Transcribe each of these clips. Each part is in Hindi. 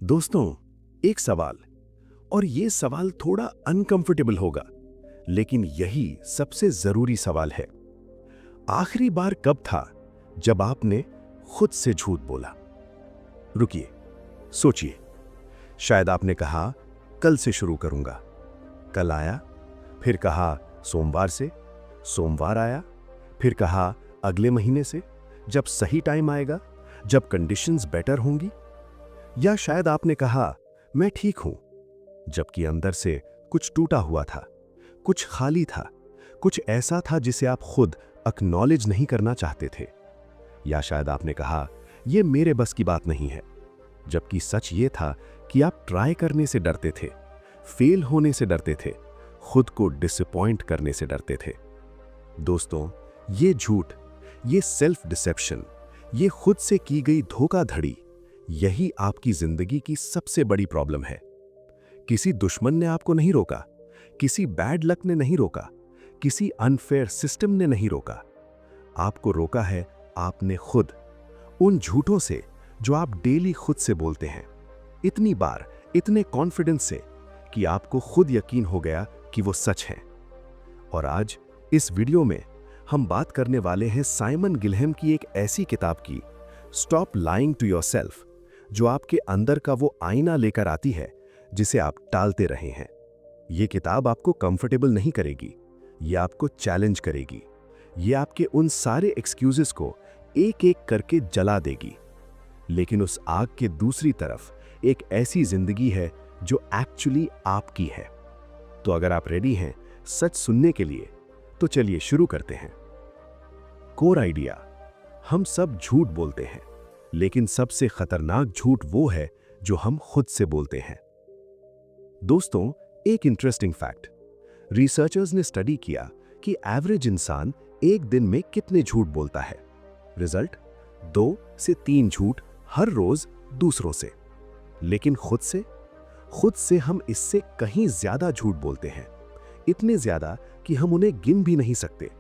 दोस्तों, एक सवाल, और ये सवाल थोड़ा अनकंफर्टेबल होगा, लेकिन यही सबसे जरूरी सवाल है। आखिरी बार कब था जब आपने खुद से झूठ बोला? रुकिए, सोचिए। शायद आपने कहा कल से शुरू करूंगा। कल आया, फिर कहा सोमवार से, सोमवार आया, फिर कहा अगले महीने से, जब सही टाइम आएगा, जब कंडीशंस बेटर होंगी। या शायद आपने कहा मैं ठीक हूं, जबकि अंदर से कुछ टूटा हुआ था, कुछ खाली था, कुछ ऐसा था जिसे आप खुद एक्नॉलेज नहीं करना चाहते थे। या शायद आपने कहा यह मेरे बस की बात नहीं है, जबकि सच ये था कि आप ट्राई करने से डरते थे, फेल होने से डरते थे, खुद को डिसअपॉइंट करने से डरते थे। दोस्तों, ये झूठ, ये सेल्फ डिसेप्शन, ये खुद से की गई धोखाधड़ी, यही आपकी जिंदगी की सबसे बड़ी प्रॉब्लम है। किसी दुश्मन ने आपको नहीं रोका, किसी बैड लक ने नहीं रोका, किसी अनफेयर सिस्टम ने नहीं रोका। आपको रोका है आपने खुद, उन झूठों से जो आप डेली खुद से बोलते हैं, इतनी बार, इतने कॉन्फिडेंस से कि आपको खुद यकीन हो गया कि वो सच है। और आज इस वीडियो में हम बात करने वाले हैं साइमन गिलहेम की एक ऐसी किताब की, स्टॉप लाइंग टू योरसेल्फ, जो आपके अंदर का वो आईना लेकर आती है जिसे आप टालते रहे हैं। ये किताब आपको कंफर्टेबल नहीं करेगी, ये आपको चैलेंज करेगी, ये आपके उन सारे एक्सक्यूजेस को एक एक करके जला देगी। लेकिन उस आग के दूसरी तरफ एक ऐसी जिंदगी है जो एक्चुअली आपकी है। तो अगर आप रेडी हैं सच सुनने के लिए, तो चलिए शुरू करते हैं। कोर आइडिया, हम सब झूठ बोलते हैं, लेकिन सबसे खतरनाक झूठ वो है जो हम खुद से बोलते हैं। दोस्तों, एक इंटरेस्टिंग फैक्ट, रिसर्चर्स ने स्टडी किया कि एवरेज इंसान एक दिन में कितने झूठ बोलता है। रिजल्ट, 2 से 3 झूठ हर रोज दूसरों से। लेकिन खुद से हम इससे कहीं ज्यादा झूठ बोलते हैं, इतने ज्यादा कि हम उन्हें गिन भी नहीं सकते,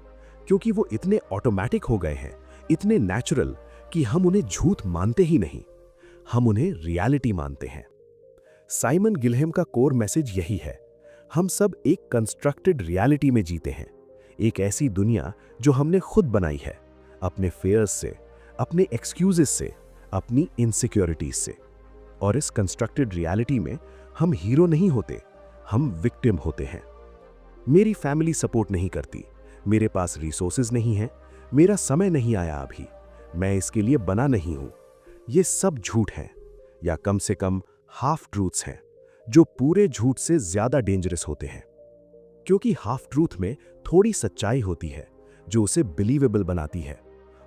क्योंकि वो इतने ऑटोमेटिक हो गए हैं, इतने नेचुरल कि हम उन्हें झूठ मानते ही नहीं, हम उन्हें रियलिटी मानते हैं। साइमन गिलहेम का कोर मैसेज यही है, हम सब एक कंस्ट्रक्टेड रियलिटी में जीते हैं, एक ऐसी दुनिया जो हमने खुद बनाई है, अपने फेयर्स से, अपने एक्सक्यूजेस से, अपनी इनसिक्योरिटीज से। और इस कंस्ट्रक्टेड रियलिटी में हम हीरो नहीं होते, हम विक्टिम होते हैं। मेरी फैमिली सपोर्ट नहीं करती, मेरे पास रिसोर्सेज नहीं है, मेरा समय नहीं आया अभी, मैं इसके लिए बना नहीं हूं। ये सब झूठ हैं, या कम से कम हाफ ट्रूथ्स हैं, जो पूरे झूठ से ज्यादा डेंजरस होते हैं। क्योंकि हाफ ट्रूथ में थोड़ी सच्चाई होती है जो उसे बिलीवेबल बनाती है,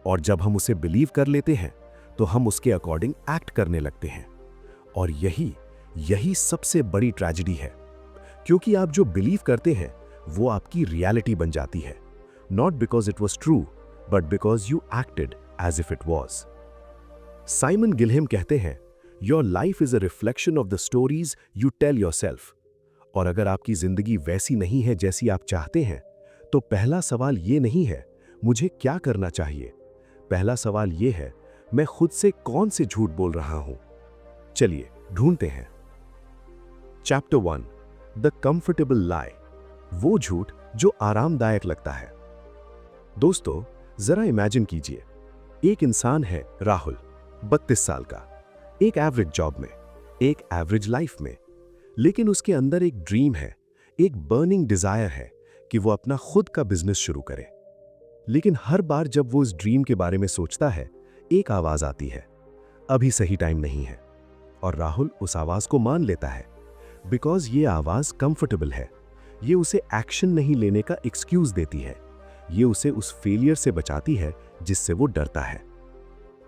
और जब हम उसे बिलीव कर लेते हैं तो हम उसके अकॉर्डिंग एक्ट करने लगते हैं। और यही सबसे बड़ी ट्रेजेडी है, क्योंकि आप जो बिलीव करते हैं वो आपकी रियलिटी बन जाती है, not because it was true, but because you acted as if it was. Simon Guilhem कहते हैं, your life is a reflection of the stories you tell yourself. और अगर आपकी जिंदगी वैसी नहीं है जैसी आप चाहते हैं, तो पहला सवाल ये नहीं है मुझे क्या करना चाहिए, पहला सवाल ये है मैं खुद से कौन से झूठ बोल रहा हूं। चलिए ढूंढते हैं। चैप्टर 1, द कंफर्टेबल लाई, वो झूठ जो आरामदायक लगता है। दोस्तों, जरा इमेजिन कीजिए, एक इंसान है राहुल, 32 साल का, एक एवरेज जॉब में, एक एवरेज लाइफ में, लेकिन उसके अंदर एक ड्रीम है, एक बर्निंग डिजायर है कि वो अपना खुद का बिजनेस शुरू करे। लेकिन हर बार जब वो इस ड्रीम के बारे में सोचता है, एक आवाज आती है, अभी सही टाइम नहीं है। और राहुल उस आवाज को मान लेता है, बिकॉज ये आवाज कंफर्टेबल है, ये उसे एक्शन नहीं लेने का एक्सक्यूज देती है, ये उसे उस फेलियर से बचाती है जिससे वो डरता है।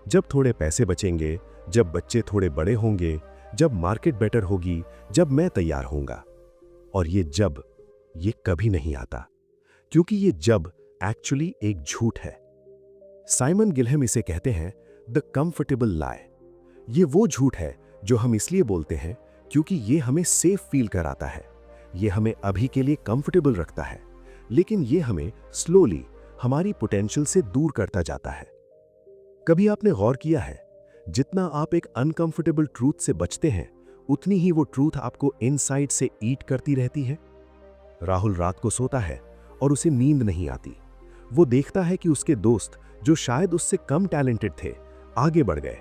जब थोड़े पैसे बचेंगे, जब बच्चे थोड़े बड़े होंगे, जब मार्केट बेटर होगी, जब मैं तैयार होऊंगा। और ये कभी नहीं आता, क्योंकि ये जब एक्चुअली एक झूठ है। साइमन गिलहेम इसे कहते हैं द कंफर्टेबल लाई। ये वो झूठ है जो हम इसलिए बोलते हैं क्योंकि ये हमें सेफ फील कराता है, ये हमें अभी के लिए कंफर्टेबल रखता है, लेकिन ये हमें स्लोली हमारी पोटेंशियल से दूर करता जाता है। कभी आपने गौर किया है, जितना आप एक अनकंफर्टेबल ट्रूथ से बचते हैं, उतनी ही वो ट्रूथ आपको इनसाइड से ईट करती रहती है। राहुल रात को सोता है और उसे नींद नहीं आती। वो देखता है कि उसके दोस्त, जो शायद उससे कम टैलेंटेड थे, आगे बढ़ गए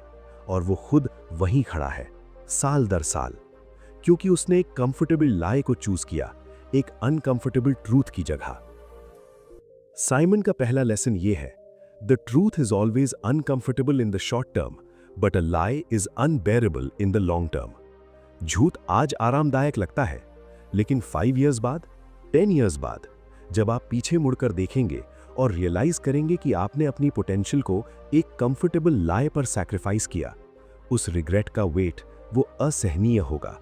और वो खुद वहीं खड़ा है, साल दर साल, क्योंकि उसने एक कंफर्टेबल लाई को चूज किया, एक अनकंफर्टेबल ट्रूथ की जगह। साइमन का पहला लेसन ये है, the truth is always uncomfortable in the short term, but a lie is unbearable in the long term. झूठ आज आरामदायक लगता है, लेकिन 5 इयर्स बाद, 10 इयर्स बाद, जब आप पीछे मुड़कर देखेंगे और रियलाइज करेंगे कि आपने अपनी पोटेंशियल को एक कंफर्टेबल लाई पर सैक्रिफाइस किया, उस रिग्रेट का वेट वो असहनीय होगा।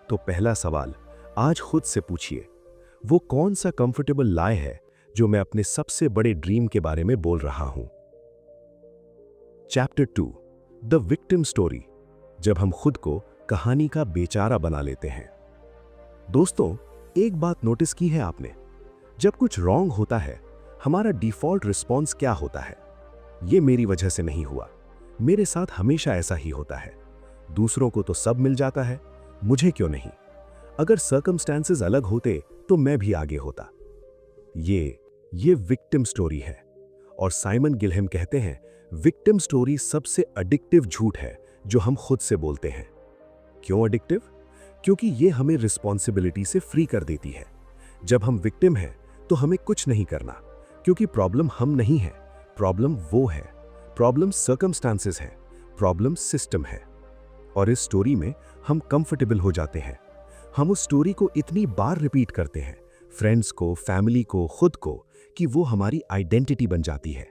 तो पहला सवाल आज खुद से पूछिए, वो कौन सा कंफर्टेबल लाई है जो मैं अपने सबसे बड़े ड्रीम के बारे में बोल रहा हूं। चैप्टर 2, द विक्टिम स्टोरी, जब हम खुद को कहानी का बेचारा बना लेते हैं। दोस्तों, एक बात नोटिस की है आपने, जब कुछ रॉन्ग होता है, हमारा डिफॉल्ट रिस्पॉन्स क्या होता है? ये मेरी वजह से नहीं हुआ, मेरे साथ हमेशा ऐसा ही होता है, दूसरों को तो सब मिल जाता है, मुझे क्यों नहीं? अगर सर्कमस्टेंसेस अलग होते तो मैं भी आगे होता। ये विक्टिम स्टोरी है, और साइमन गिलहम कहते हैं, विक्टिम स्टोरी सबसे एडिक्टिव झूठ है जो हम खुद से बोलते हैं। क्यों एडिक्टिव? क्योंकि ये हमें रिस्पॉन्सिबिलिटी से फ्री कर देती है। जब हम विक्टिम हैं तो हमें कुछ नहीं करना, क्योंकि प्रॉब्लम हम नहीं है, प्रॉब्लम वो है, प्रॉब्लम सर्कमस्टांसेस है, प्रॉब्लम सिस्टम है। और इस स्टोरी में हम कंफर्टेबल हो जाते हैं। हम उस स्टोरी को इतनी बार रिपीट करते हैं, फ्रेंड्स को, फैमिली को, खुद को, कि वो हमारी आइडेंटिटी बन जाती है।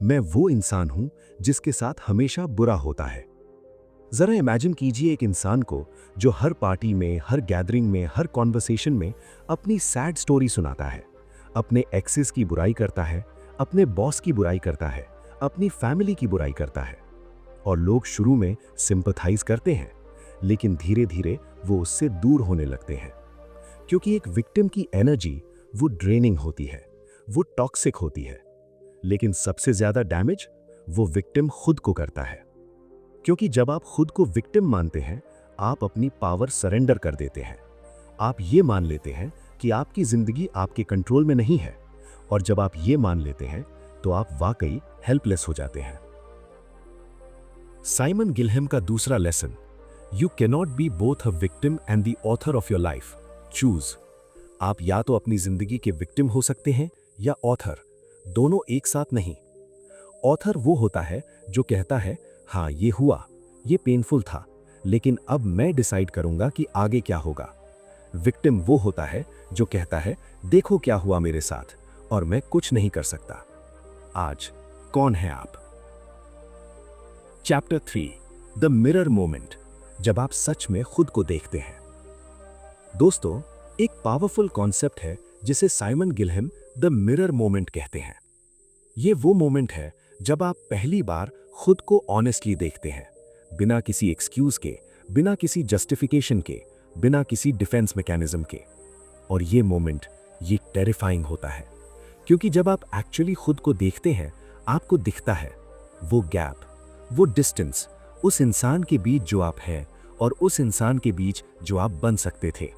मैं वो इंसान हूं जिसके साथ हमेशा बुरा होता है। जरा इमेजिन कीजिए एक इंसान को जो हर पार्टी में, हर गैदरिंग में, हर कॉन्वर्सेशन में अपनी सैड स्टोरी सुनाता है, अपने एक्सेस की बुराई करता है, अपने बॉस की बुराई करता है, अपनी फैमिली की बुराई करता है। और लोग शुरू में सिंपथाइज करते हैं, लेकिन धीरे धीरे वो उससे दूर होने लगते हैं, क्योंकि एक विक्टिम की एनर्जी वो ड्रेनिंग होती है, वो टॉक्सिक होती है। लेकिन सबसे ज्यादा डैमेज वो विक्टिम खुद को करता है, क्योंकि जब आप खुद को विक्टिम मानते हैं, आप अपनी पावर सरेंडर कर देते हैं। आप ये मान लेते हैं कि आपकी जिंदगी आपके कंट्रोल में नहीं है, और जब आप ये मान लेते हैं तो आप वाकई हेल्पलेस हो जाते हैं। साइमन गिलहम का दूसरा lesson, you cannot be both a victim and the author of your life, choose. आप या तो अपनी जिंदगी के विक्टिम हो सकते हैं या ऑथर, दोनों एक साथ नहीं। ऑथर वो होता है जो कहता है, हाँ ये हुआ, ये पेनफुल था, लेकिन अब मैं डिसाइड करूंगा कि आगे क्या होगा। विक्टिम वो होता है जो कहता है, देखो क्या हुआ मेरे साथ और मैं कुछ नहीं कर सकता। आज कौन है आप? चैप्टर 3, द मिरर मोमेंट, जब आप सच में खुद को देखते हैं। दोस्तों, एक पावरफुल कॉन्सेप्ट है जिसे साइमन गिलहम द मिरर मोमेंट कहते हैं। ये वो मोमेंट है जब आप पहली बार खुद को ऑनेस्टली देखते हैं, बिना किसी एक्सक्यूज के, बिना किसी जस्टिफिकेशन के, बिना किसी डिफेंस मैकेनिज्म के। और ये मोमेंट, ये टेरिफाइंग होता है, क्योंकि जब आप एक्चुअली खुद को देखते हैं, आपको दिखता है वो गैप, वो डिस्टेंस उस इंसान के बीच जो आप हैं और उस इंसान के बीच जो आप बन सकते थे।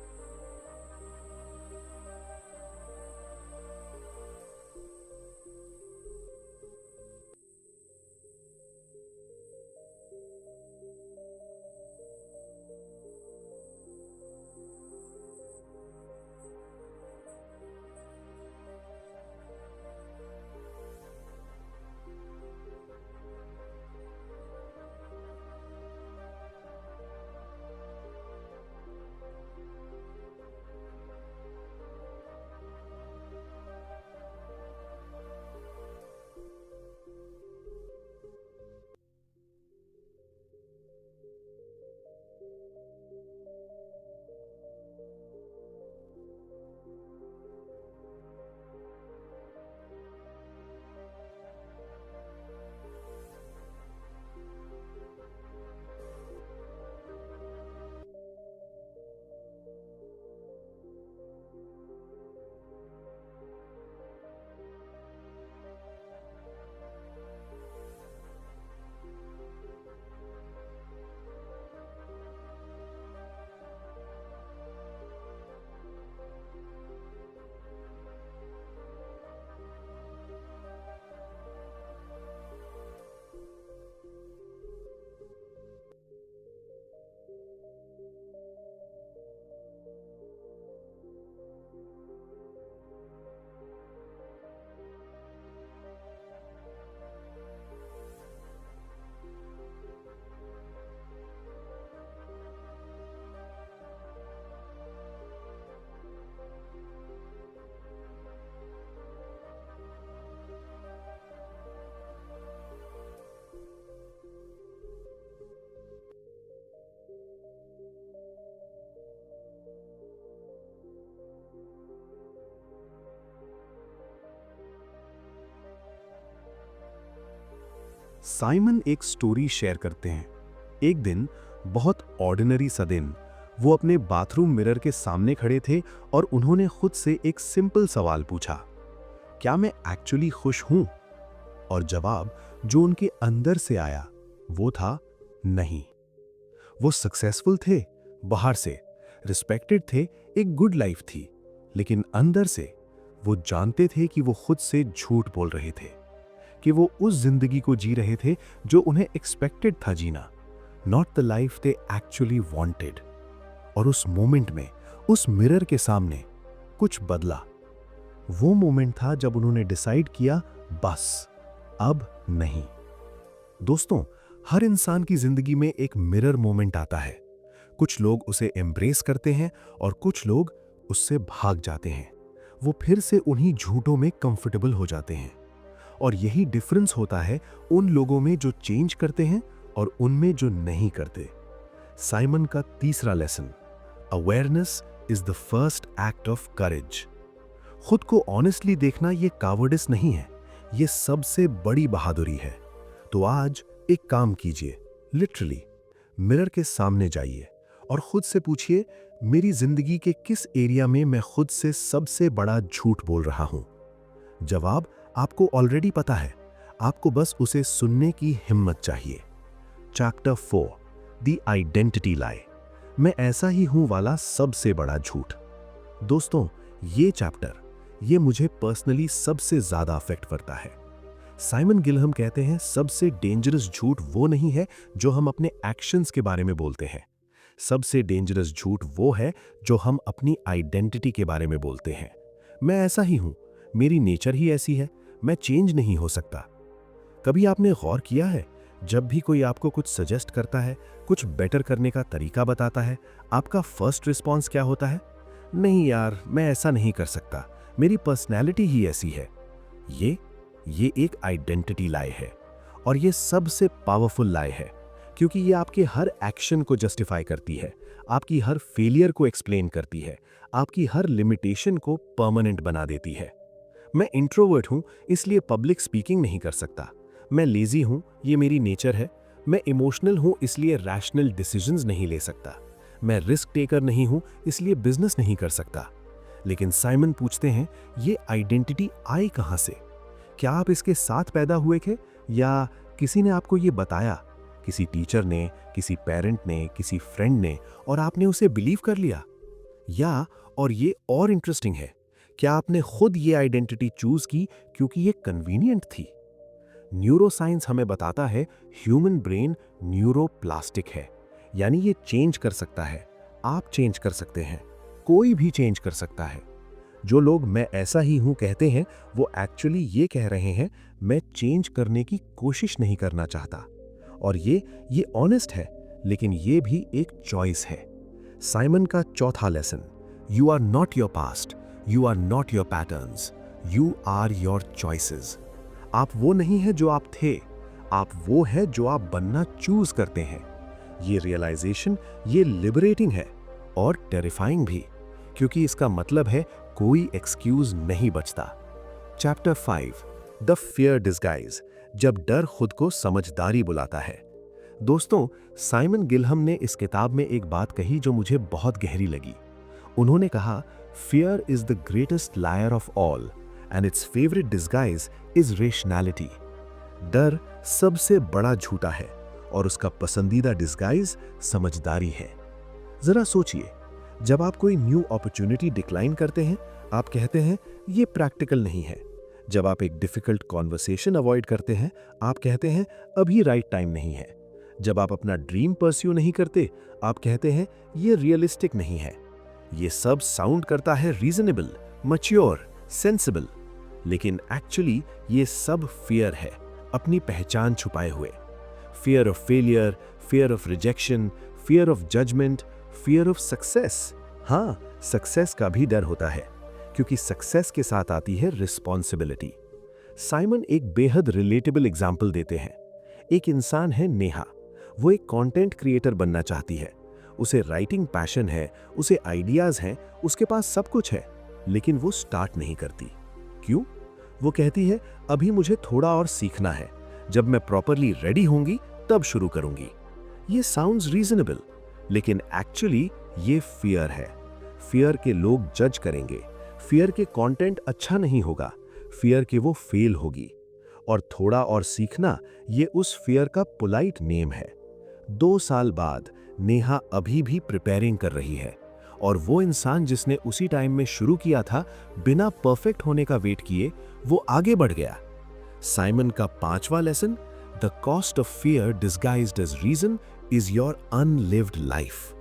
साइमन एक स्टोरी शेयर करते हैं। एक दिन, बहुत ऑर्डिनरी सा दिन, वो अपने बाथरूम मिरर के सामने खड़े थे और उन्होंने खुद से एक सिंपल सवाल पूछा, क्या मैं एक्चुअली खुश हूं? और जवाब जो उनके अंदर से आया वो था नहीं। वो सक्सेसफुल थे, बाहर से रिस्पेक्टेड थे, एक गुड लाइफ थी, लेकिन अंदर से वो जानते थे कि वो खुद से झूठ बोल रहे थे, कि वो उस जिंदगी को जी रहे थे जो उन्हें एक्सपेक्टेड था जीना, not the life they actually wanted. और उस मोमेंट में, उस मिरर के सामने कुछ बदला। वो मोमेंट था जब उन्होंने डिसाइड किया, बस अब नहीं। दोस्तों, हर इंसान की जिंदगी में एक मिरर मोमेंट आता है। कुछ लोग उसे एम्ब्रेस करते हैं और कुछ लोग उससे भाग जाते हैं। वो फिर से उन्हीं झूठों में कंफर्टेबल हो जाते हैं। और यही डिफरेंस होता है उन लोगों में जो चेंज करते हैं और उनमें जो नहीं करते। साइमन का तीसरा lesson, awareness is the first act of courage. खुद को ऑनेस्टली देखना ये कावर्डिस नहीं है, ये सबसे बड़ी बहादुरी है। तो आज एक काम कीजिए, लिटरली मिरर के सामने जाइए और खुद से पूछिए, मेरी जिंदगी के किस एरिया में मैं खुद से सबसे बड़ा झूठ बोल रहा हूं? जवाब आपको ऑलरेडी पता है, आपको बस उसे सुनने की हिम्मत चाहिए। चैप्टर 4, द आइडेंटिटी लाई, मैं ऐसा ही हूं वाला सबसे बड़ा झूठ। दोस्तों, ये चैप्टर ये मुझे पर्सनली सबसे ज्यादा अफेक्ट करता है। साइमन गिलहम कहते हैं, सबसे डेंजरस झूठ वो नहीं है जो हम अपने एक्शंस के बारे में बोलते हैं। सबसे डेंजरस झूठ वो है जो हम अपनी आइडेंटिटी के बारे में बोलते हैं। मैं ऐसा ही हूं, मेरी नेचर ही ऐसी है, मैं चेंज नहीं हो सकता। कभी आपने गौर किया है, जब भी कोई आपको कुछ सजेस्ट करता है, कुछ बेटर करने का तरीका बताता है, आपका फर्स्ट रिस्पॉन्स क्या होता है? नहीं यार, मैं ऐसा नहीं कर सकता, मेरी पर्सनैलिटी ही ऐसी है। ये एक आइडेंटिटी लाई है, और ये सबसे पावरफुल लाई है, क्योंकि ये आपके हर एक्शन को जस्टिफाई करती है, आपकी हर फेलियर को एक्सप्लेन करती है, आपकी हर लिमिटेशन को परमानेंट बना देती है। मैं इंट्रोवर्ट हूं, इसलिए पब्लिक स्पीकिंग नहीं कर सकता। मैं लेजी हूं, ये मेरी नेचर है। मैं इमोशनल हूं, इसलिए रैशनल डिसीजंस नहीं ले सकता। मैं रिस्क टेकर नहीं हूं, इसलिए बिजनेस नहीं कर सकता। लेकिन साइमन पूछते हैं, ये आइडेंटिटी आई कहां से? क्या आप इसके साथ पैदा हुए थे, या किसी ने आपको ये बताया? किसी टीचर ने, किसी पेरेंट ने, किसी फ्रेंड ने, और आपने उसे बिलीव कर लिया? या, और ये और इंटरेस्टिंग है, क्या आपने खुद ये आइडेंटिटी चूज की क्योंकि ये कन्वीनियंट थी? न्यूरोसाइंस हमें बताता है, ह्यूमन ब्रेन न्यूरोप्लास्टिक है, यानी ये चेंज कर सकता है। आप चेंज कर सकते हैं, कोई भी चेंज कर सकता है। जो लोग मैं ऐसा ही हूं कहते हैं, वो एक्चुअली ये कह रहे हैं, मैं चेंज करने की कोशिश नहीं करना चाहता। और ये ऑनेस्ट है, लेकिन ये भी एक चॉइस है। साइमन का चौथा lesson, you are not your past, you are not your patterns, you are your choices. आप वो नहीं है जो आप थे, आप वो है जो आप बनना चूज करते हैं। ये रियलाइजेशन, ये लिबरेटिंग है और टेरिफाइंग भी, क्योंकि इसका मतलब है कोई एक्सक्यूज नहीं बचता। चैप्टर 5, द फियर डिस्गाइज, जब डर खुद को समझदारी बुलाता है। दोस्तों, साइमन गिलहम ने इस किताब में एक बात कही जो मुझे बहुत गहरी लगी। उन्होंने कहा, fear is the greatest liar of all and its favourite disguise is rationality. डर सबसे बड़ा झूठा है और उसका पसंदीदा डिस्गाइज समझदारी है। जरा सोचिए, जब आप कोई न्यू अपॉर्चुनिटी डिक्लाइन करते हैं, आप कहते हैं ये प्रैक्टिकल नहीं है। जब आप एक डिफिकल्ट कॉन्वर्सेशन अवॉइड करते हैं, आप कहते हैं अभी राइट टाइम नहीं है। जब आप अपना ड्रीम परस्यू नहीं करते, आप कहते हैं ये रियलिस्टिक नहीं है। ये सब साउंड करता है रीजनेबल, मैच्योर, सेंसिबल, लेकिन एक्चुअली ये सब फियर है, अपनी पहचान छुपाए हुए। Fear of failure, fear of rejection, fear of judgement, fear of success. हाँ, सक्सेस का भी डर होता है, क्योंकि सक्सेस के साथ आती है रिस्पॉन्सिबिलिटी। साइमन एक बेहद रिलेटेबल एग्जाम्पल देते हैं। एक इंसान है नेहा, वो एक कंटेंट क्रिएटर बनना चाहती है। उसे राइटिंग पैशन है, उसे आइडियाज हैं, उसके पास सब कुछ है, लेकिन वो स्टार्ट नहीं करती। क्यों? वो कहती है अभी मुझे थोड़ा और सीखना है, जब मैं प्रॉपरली रेडी होंगी तब शुरू करूंगी। ये साउंड्स रीजनेबल, लेकिन एक्चुअली ये फियर है। फियर के लोग जज करेंगे, फियर के कंटेंट अच्छा नहीं होगा, फियर के वो फेल होगी। और थोड़ा और सीखना, ये उस फियर का पोलाइट नेम है। 2 साल बाद नेहा अभी भी प्रिपेयरिंग कर रही है, और वो इंसान जिसने उसी टाइम में शुरू किया था, बिना परफेक्ट होने का वेट किए वो आगे बढ़ गया। साइमन का 5वां lesson, the cost of fear disguised as reason is your unlived life.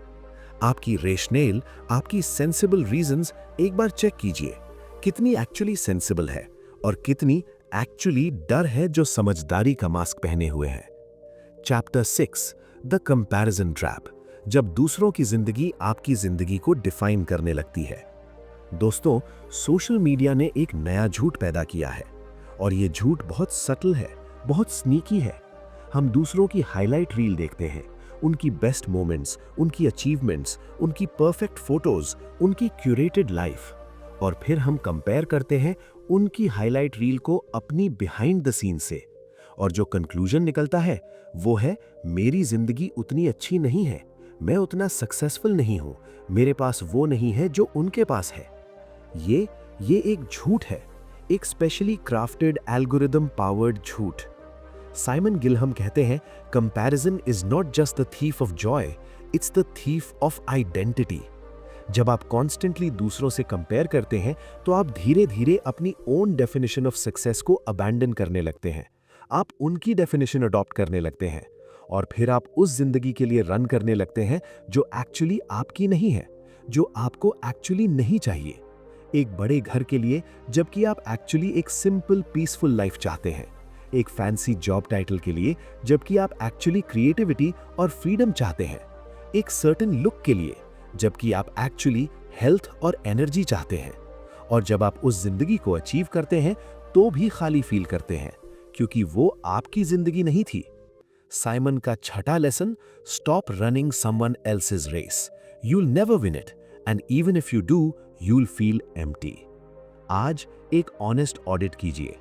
आपकी रेशनेल, आपकी सेंसिबल रीजंस एक बार चेक कीजिए, कितनी एक्चुअली सेंसिबल है और कितनी एक्चुअली डर है जो समझदारी का मास्क पहने हुए है। चैप्टर 6, द कंपैरिजन ट्रैप, जब दूसरों की जिंदगी आपकी जिंदगी को डिफाइन करने लगती है। दोस्तों, सोशल मीडिया ने एक नया झूठ पैदा किया है, और ये झूठ बहुत सटल है, बहुत स्नीकी है। हम दूसरों की हाईलाइट रील देखते हैं, उनकी बेस्ट मोमेंट्स, उनकी अचीवमेंट्स, उनकी परफेक्ट फोटोज, उनकी क्यूरेटेड लाइफ, और फिर हम कंपेयर करते हैं उनकी हाईलाइट रील को अपनी बिहाइंड द सीन से। और जो कंक्लूजन निकलता है वो है, मेरी जिंदगी उतनी अच्छी नहीं है, मैं उतना सक्सेसफुल नहीं हूं, मेरे पास वो नहीं है जो उनके पास है। ये एक झूठ है, एक स्पेशली क्राफ्टेड एल्गोरिदम पावर्ड झूठ। साइमन गिलहम कहते हैं, comparison is not just the thief of Joy, it's the thief of identity. जब आप कॉन्स्टेंटली दूसरों से कंपेयर करते हैं तो आप धीरे धीरे अपनी ओन डेफिनेशन ऑफ सक्सेस को अबैंडन करने लगते हैं। आप उनकी डेफिनेशन अडॉप्ट करने लगते हैं, और फिर आप उस जिंदगी के लिए रन करने लगते हैं जो एक्चुअली आपकी नहीं है, जो आपको एक्चुअली नहीं चाहिए। एक बड़े घर के लिए, जबकि आप एक्चुअली एक सिंपल पीसफुल लाइफ चाहते हैं। एक फैंसी जॉब टाइटल के लिए, जबकि आप एक्चुअली क्रिएटिविटी और फ्रीडम चाहते हैं। एक सर्टेन लुक के लिए, जबकि आप एक्चुअली हेल्थ और एनर्जी चाहते हैं। और जब आप उस जिंदगी को अचीव करते हैं तो भी खाली फील करते हैं, क्योंकि वो आपकी जिंदगी नहीं थी। साइमन का 6वां lesson, stop running someone else's race, you'll never win it, and even if you do you'll feel empty. आज एक ऑनेस्ट ऑडिट कीजिए,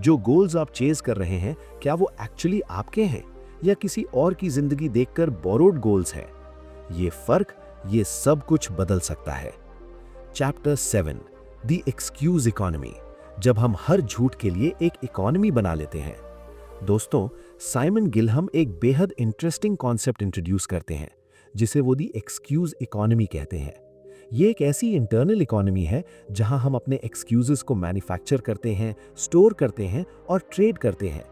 जो गोल्स आप चेज कर रहे हैं, क्या वो एक्चुअली आपके हैं या किसी और की जिंदगी देखकर बोरोड गोल्स हैं? ये फर्क, ये सब कुछ बदल सकता है। चैप्टर 7, द एक्सक्यूज इकोनॉमी, जब हम हर झूठ के लिए एक इकोनॉमी बना लेते हैं। दोस्तों, साइमन गिलहम एक बेहद इंटरेस्टिंग कॉन्सेप्ट इंट्रोड्यूस करते हैं, जिसे वो दी एक्सक्यूज इकोनॉमी कहते हैं। ये एक ऐसी इंटरनल इकोनॉमी है जहां हम अपने एक्सक्यूजेस को मैन्युफैक्चर करते हैं, स्टोर करते हैं और ट्रेड करते हैं।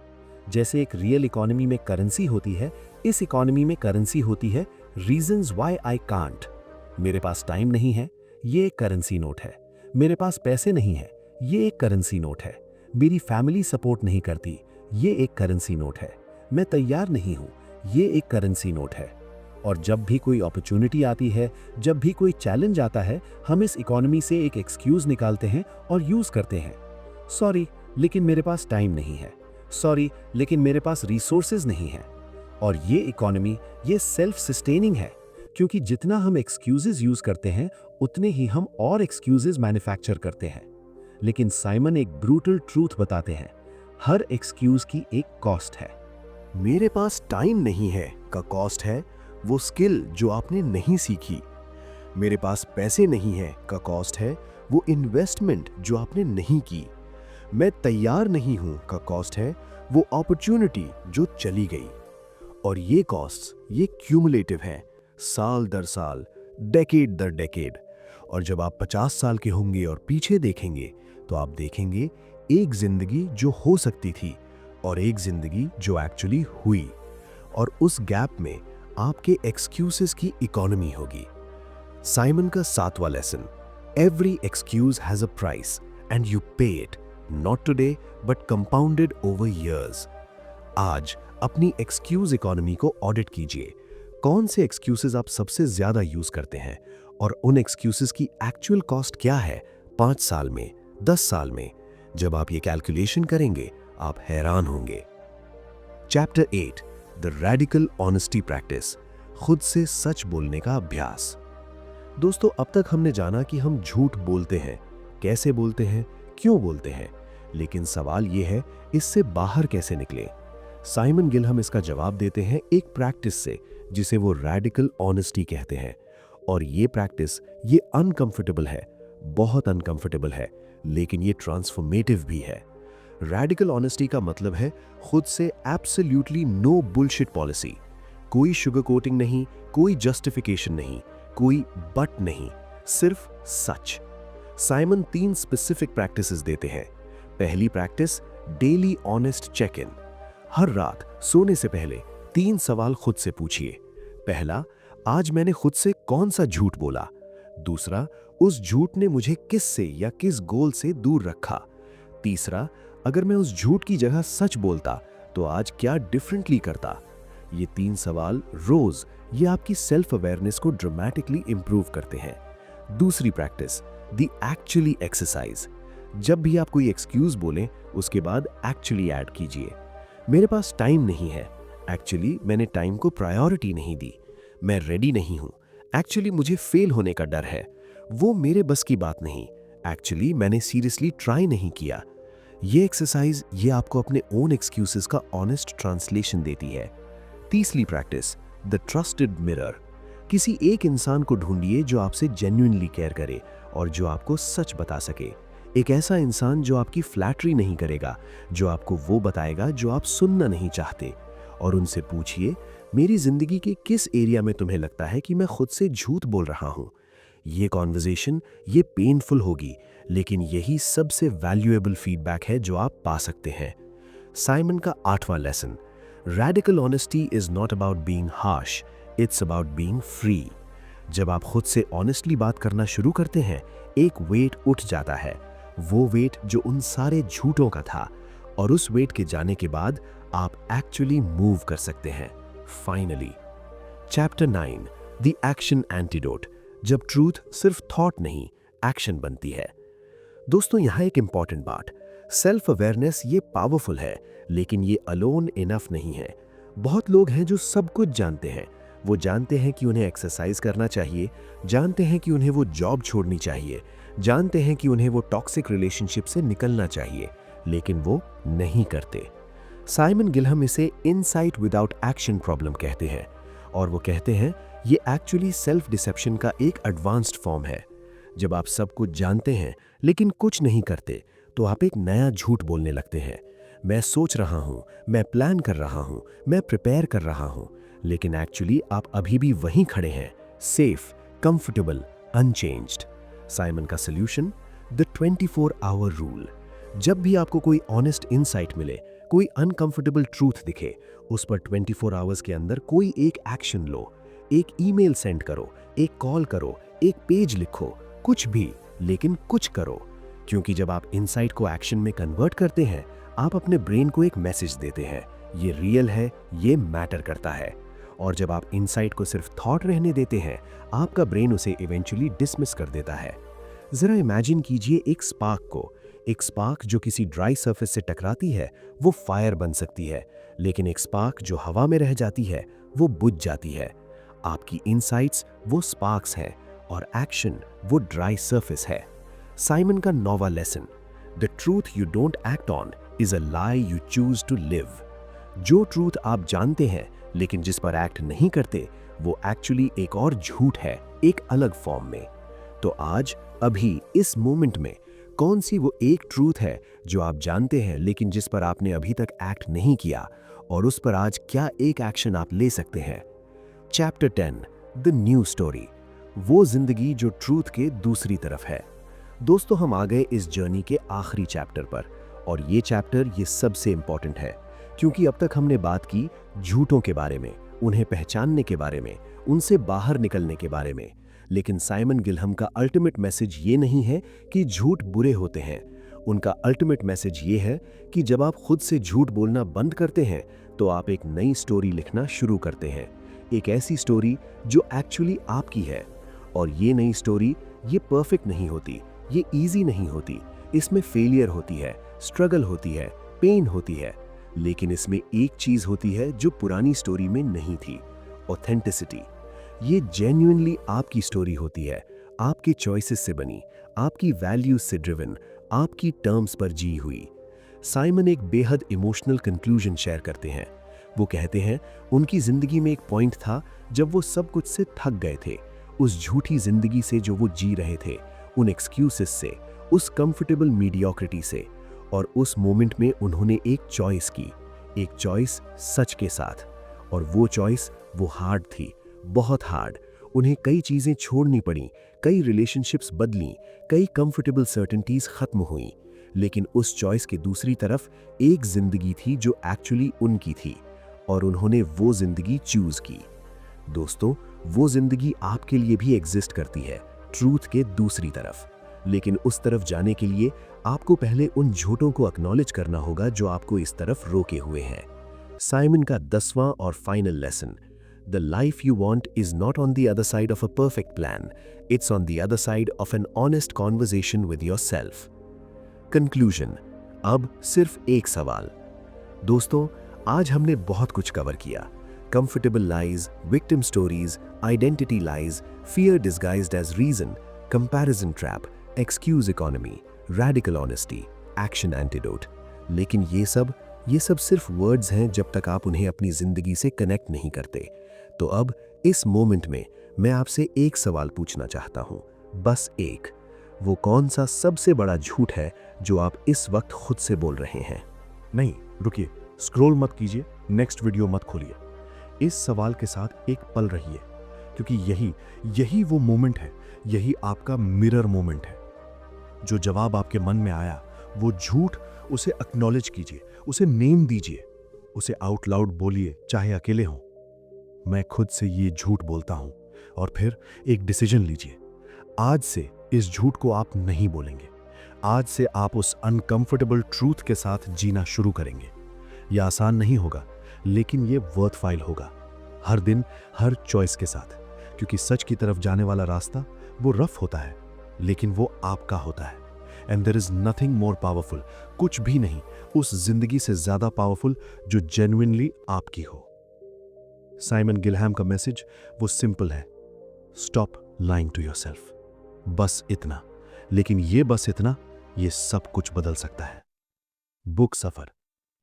जैसे एक रियल इकोनॉमी में करेंसी होती है, इस इकोनॉमी में करेंसी होती है रीजंस व्हाई आई कांट। मेरे पास टाइम नहीं है, ये एक करेंसी नोट है। मेरे पास पैसे नहीं है, ये एक करेंसी नोट है। मेरी फैमिली सपोर्ट नहीं करती, ये एक करेंसी नोट है। मैं तैयार नहीं हूं, ये एक करेंसी नोट है। और जब भी कोई अपॉर्चुनिटी आती है, जब भी कोई चैलेंज आता है, हम इस इकोनॉमी से एक एक्सक्यूज निकालते हैं और यूज करते हैं। सॉरी, लेकिन मेरे पास टाइम नहीं है। सॉरी, लेकिन मेरे पास रिसोर्सेज नहीं है। और ये इकोनॉमी, ये सेल्फ सस्टेनिंग है, क्योंकि जितना हम एक्सक्यूजेज यूज करते हैं उतने ही हम और एक्सक्यूजेज मैन्युफैक्चर करते हैं। लेकिन साइमन एक ब्रूटल ट्रूथ बताते हैं, हर एक्सक्यूज की एक कॉस्ट है। मेरे पास टाइम नहीं है का कॉस्ट है वो स्किल जो आपने नहीं सीखी। मेरे पास पैसे नहीं है का कॉस्ट है वो इन्वेस्टमेंट जो आपने नहीं की। मैं तैयार नहीं हूं का कॉस्ट है वो अपॉर्चुनिटी जो चली गई। और ये कॉस्ट, ये क्यूमुलेटिव है, साल दर साल, डेकेड दर डेकेड। और जब आप 50 साल के होंगे और पीछे देखेंगे तो आप देखेंगे एक जिंदगी जो हो सकती थी और एक जिंदगी जो एक्चुअली हुई। और उस गैप में आपके एक्सक्यूजेस की इकोनॉमी होगी। साइमन का 7वां lesson, every excuse has a price and you pay it, not today but compounded over years. आज अपनी एक्सक्यूज इकोनॉमी को ऑडिट कीजिए। कौन से एक्सक्यूजेस आप सबसे ज्यादा यूज करते हैं और उन एक्सक्यूजेस की एक्चुअल कॉस्ट क्या है 5 साल में, 10 साल में? जब आप ये कैलकुलेशन करेंगे आप हैरान होंगे। Chapter 8, the radical honesty practice, खुद से सच बोलने का अभ्यास। दोस्तों, अब तक हमने जाना कि हम झूठ बोलते हैं, कैसे बोलते हैं, क्यों बोलते हैं, लेकिन सवाल यह है इससे बाहर कैसे निकलें। साइमन गिलहम इसका जवाब देते हैं एक प्रैक्टिस से जिसे वो रैडिकल ऑनेस्टी कहते हैं। और ये प्रैक्टिस ये अनकंफर्टेबल है, बहुत अनकंफर्टेबल है, लेकिन ये ट्रांसफॉर्मेटिव भी है। रैडिकल ऑनेस्टी का मतलब है खुद से एब्सोल्युटली नो बुलशिट पॉलिसी। कोई शुगर कोटिंग नहीं, कोई जस्टिफिकेशन नहीं, कोई बट नहीं, सिर्फ सच। साइमन 3 स्पेसिफिक प्रैक्टिसेस देते हैं। पहली practice, daily honest check in. हर रात सोने से पहले 3 सवाल खुद से पूछिए। पहला, आज मैंने खुद से कौन सा झूठ बोला? दूसरा, उस झूठ ने मुझे किस से या किस गोल से दूर रखा? तीसरा, अगर मैं उस झूठ की जगह सच बोलता तो आज क्या डिफरेंटली करता? ये 3 सवाल रोज ये आपकी सेल्फ अवेयरनेस को ड्रामेटिकली इंप्रूव करते हैं। दूसरी प्रैक्टिस, द एक्चुअली एक्सरसाइज। जब भी आप कोई एक्सक्यूज बोलें उसके बाद एक्चुअली ऐड कीजिए। मेरे पास टाइम नहीं है, एक्चुअली मैंने टाइम को प्रायोरिटी नहीं दी। मैं रेडी नहीं हूं, एक्चुअली मुझे फेल होने का डर है। वो मेरे बस की बात नहीं, एक्चुअली मैंने सीरियसली ट्राई नहीं किया। ये एक्सरसाइज ये आपको अपने ओन एक्सक्यूजेस का ऑनेस्ट ट्रांसलेशन देती है। तीसरी प्रैक्टिस, द ट्रस्टेड मिरर। किसी एक इंसान को ढूंढिए जो आपसे जेन्युइनली केयर करे और जो आपको सच बता सके। एक ऐसा इंसान जो आपकी फ्लैटरी नहीं करेगा, जो आपको वो बताएगा जो आप सुनना नहीं चाहते। और उनसे पूछिए, मेरी जिंदगी के किस एरिया में तुम्हें लगता है कि मैं खुद से झूठ बोल रहा हूं? ये कॉन्वर्सेशन ये पेनफुल होगी, लेकिन यही सबसे वैल्यूएबल फीडबैक है जो आप पा सकते हैं। साइमन का 8वां lesson, radical honesty is not about being harsh, it's about being free. जब आप खुद से ऑनेस्टली बात करना शुरू करते हैं, एक वेट उठ जाता है, वो वेट जो उन सारे झूठों का था, और उस वेट के जाने के बाद आप एक्चुअली मूव कर सकते हैं। Finally, chapter 9, the action antidote. जब ट्रूथ सिर्फ थॉट नहीं, एक्शन बनती है। दोस्तों, यहां एक इंपॉर्टेंट बात, सेल्फ अवेयरनेस ये पावरफुल है, लेकिन ये अलोन इनफ नहीं है। बहुत लोग हैं जो सब कुछ जानते हैं। वो जानते हैं कि उन्हें एक्सरसाइज करना चाहिए, जानते हैं कि उन्हें वो जॉब छोड़नी चाहिए, जानते हैं कि उन्हें वो टॉक्सिक रिलेशनशिप से निकलना चाहिए, लेकिन वो नहीं करते। साइमन गिलहम इसे इनसाइट विदाउट एक्शन प्रॉब्लम कहते हैं, और वो कहते हैं ये एक्चुअली सेल्फ डिसेप्शन का एक एडवांस्ड फॉर्म है। जब आप सब कुछ जानते हैं लेकिन कुछ नहीं करते, तो आप एक नया झूठ बोलने लगते हैं। मैं सोच रहा हूं, मैं प्लान कर रहा हूं, मैं प्रिपेयर कर रहा हूं, लेकिन एक्चुअली आप अभी भी वहीं खड़े हैं, सेफ, कंफर्टेबल, अनचेंज्ड। साइमन का सॉल्यूशन, द 24 आवर रूल। जब भी आपको कोई ऑनेस्ट इनसाइट मिले, कोई अनकंफर्टेबल ट्रूथ दिखे, उस पर 24 आवर्स के अंदर कोई एक एक्शन लो। एक ईमेल सेंड करो, एक कॉल करो, एक पेज लिखो, कुछ भी, लेकिन कुछ करो। क्योंकि जब आप इनसाइट को एक्शन में कन्वर्ट करते हैं, आप अपने ब्रेन को एक मैसेज देते हैं, ये रियल है, ये मैटर करता है। और जब आप इनसाइट को सिर्फ थॉट रहने देते हैं, आपका ब्रेन उसे इवेंचुअली डिसमिस कर देता है। जरा इमेजिन कीजिए एक स्पार्क को। एक स्पार्क जो किसी ड्राई सरफेस से टकराती है वो फायर बन सकती है, लेकिन एक स्पार्क जो हवा में रह जाती है वो बुझ जाती है। आपकी इनसाइट्स वो स्पार्क्स हैं और एक्शन वो ड्राई सरफेस है। साइमन का 9वां lesson, the truth you don't act on is a lie you choose to live. जो ट्रूथ आप जानते हैं लेकिन जिस पर एक्ट नहीं करते, वो एक्चुअली एक और झूठ है, एक अलग फॉर्म में। तो आज, अभी, इस मोमेंट में कौन सी वो एक ट्रूथ है जो आप जानते हैं लेकिन जिस पर आपने अभी तक एक्ट नहीं किया, और उस पर आज क्या एक एक्शन आप ले सकते हैं? Chapter 10, the new story. वो जिंदगी जो ट्रूथ के दूसरी तरफ है। दोस्तों, हम आ गए इस जर्नी के आखिरी चैप्टर पर, और ये चैप्टर ये सबसे इंपॉर्टेंट है, क्योंकि अब तक हमने बात की झूठों के बारे में, उन्हें पहचानने के बारे में, उनसे बाहर निकलने के बारे में। लेकिन साइमन गिलहम का अल्टीमेट मैसेज ये नहीं है कि झूठ बुरे होते हैं। उनका अल्टीमेट मैसेज ये है कि जब आप खुद से झूठ बोलना बंद करते हैं, तो आप एक नई स्टोरी लिखना शुरू करते हैं। एक ऐसी स्टोरी जो एक्चुअली आपकी है। और ये नई स्टोरी ये परफेक्ट नहीं होती, ये इजी नहीं होती। इसमें फेलियर होती है, स्ट्रगल होती है, पेन होती है, लेकिन इसमें एक चीज होती है जो पुरानी स्टोरी में नहीं थी, ऑथेंटिसिटी। ये जेन्युइनली आपकी स्टोरी होती है, आपके चॉइसेस से बनी, आपकी वैल्यूज से ड्रिवन, आपकी टर्म्स पर जी हुई। साइमन एक बेहद इमोशनल कंक्लूजन शेयर करते हैं। वो कहते हैं उनकी जिंदगी में एक पॉइंट था जब वो सब कुछ से थक गए थे, उस झूठी जिंदगी से जो वो जी रहे थे, उन एक्सक्यूजेस से, उस कंफर्टेबल मीडियोक्रिटी से। और उस मोमेंट में उन्होंने एक चॉइस की, एक चॉइस सच के साथ। और वो चॉइस वो हार्ड थी, बहुत हार्ड। उन्हें कई चीज़ें छोड़नी पड़ी, कई रिलेशनशिप्स बदली, कई कंफर्टेबल सर्टेनिटीज खत्म हुई। लेकिन उस चॉइस के दूसरी तरफ एक जिंदगी थी जो एक्चुअली उनकी थी, और उन्होंने वो जिंदगी चूज की। दोस्तों, वो जिंदगी आपके लिए भी एग्जिस्ट करती है, ट्रूथ के दूसरी तरफ। लेकिन उस तरफ जाने के लिए आपको पहले उन झूठों को एक्नॉलेज करना होगा जो आपको इस तरफ रोके हुए हैं। साइमन का 10वां और final lesson: the life you want is not on the other side of a perfect plan, it's on the other side of an honest conversation with yourself. Conclusion: अब सिर्फ एक सवाल। दोस्तों, आज हमने बहुत कुछ कवर किया। Comfortable lies, victim stories, identity lies, fear disguised as reason, comparison trap, excuse economy, radical honesty, action antidote. लेकिन ये सब सिर्फ वर्ड्स हैं जब तक आप उन्हें अपनी जिंदगी से कनेक्ट नहीं करते। तो अब इस मोमेंट में मैं आपसे एक सवाल पूछना चाहता हूं, बस एक। वो कौन सा सबसे बड़ा झूठ है जो आप इस वक्त खुद से बोल रहे हैं? नहीं, रुकिए, स्क्रॉल मत कीजिए, नेक्स्ट वीडियो मत खोलिए। इस सवाल के साथ एक पल रहिए, क्योंकि यही वो मोमेंट है, यही आपका मिरर मोमेंट है। जो जवाब आपके मन में आया, वो झूठ, उसे एक्नॉलेज कीजिए, उसे नेम दीजिए, उसे आउट लाउड बोलिए, चाहे अकेले हों। मैं खुद से ये झूठ बोलता हूं, और फिर एक डिसीजन लीजिए। आज से इस झूठ को आप नहीं बोलेंगे। आज से आप उस अनकंफर्टेबल ट्रूथ के साथ जीना शुरू करेंगे। यह आसान नहीं होगा, लेकिन ये वर्थफाइल होगा। हर दिन, हर चॉइस के साथ, क्योंकि सच की तरफ जाने वाला रास्ता वो रफ होता है, लेकिन वो आपका होता है। And there is nothing more powerful, कुछ भी नहीं उस जिंदगी से ज्यादा पावरफुल जो जेन्युइनली आपकी हो। साइमन गिलहैम का मैसेज वो सिंपल है: स्टॉप लाइंग टू योरसेल्फ। बस इतना। लेकिन ये बस इतना, ये सब कुछ बदल सकता है। बुक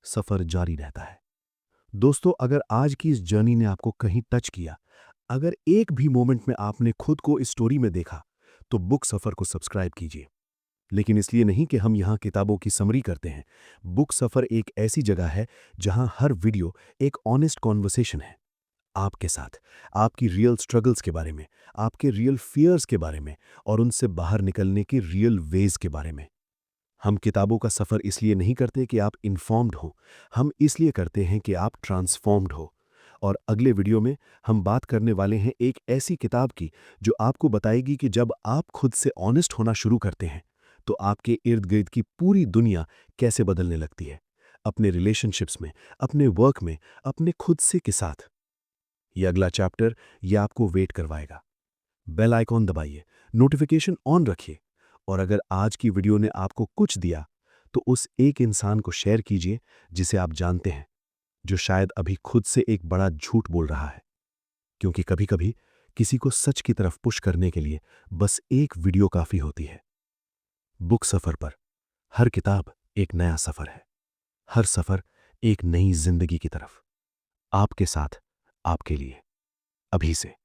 सफर जारी रहता है। दोस्तों, अगर आज की इस जर्नी ने आपको कहीं टच किया, अगर एक भी मोमेंट में आपने खुद को इस स्टोरी में देखा, तो बुक सफर को सब्सक्राइब कीजिए। लेकिन इसलिए नहीं कि हम यहां किताबों की समरी करते हैं। बुक सफर एक ऐसी जगह है जहां हर वीडियो एक ऑनेस्ट कॉन्वर्सेशन है, आपके साथ, आपकी रियल स्ट्रगल्स के बारे में, आपके रियल फियर्स के बारे में, और उनसे बाहर निकलने के रियल वेज के बारे में। हम किताबों का सफर इसलिए नहीं करते कि आप इन्फॉर्म्ड हो, हम इसलिए करते हैं कि आप ट्रांसफॉर्म्ड हो। और अगले वीडियो में हम बात करने वाले हैं एक ऐसी किताब की जो आपको बताएगी कि जब आप खुद से ऑनेस्ट होना शुरू करते हैं, तो आपके इर्द गिर्द की पूरी दुनिया कैसे बदलने लगती है, अपने रिलेशनशिप्स में, अपने वर्क में, अपने खुद से के साथ। ये अगला चैप्टर ये आपको वेट करवाएगा। बेल आइकॉन दबाइए, नोटिफिकेशन ऑन रखिए, और अगर आज की वीडियो ने आपको कुछ दिया, तो उस एक इंसान को शेयर कीजिए जिसे आप जानते हैं, जो शायद अभी खुद से एक बड़ा झूठ बोल रहा है। क्योंकि कभी-कभी किसी को सच की तरफ पुश करने के लिए बस एक वीडियो काफी होती है। बुक सफर पर हर किताब एक नया सफर है, हर सफर एक नई जिंदगी की तरफ, आपके साथ, आपके लिए, अभी से।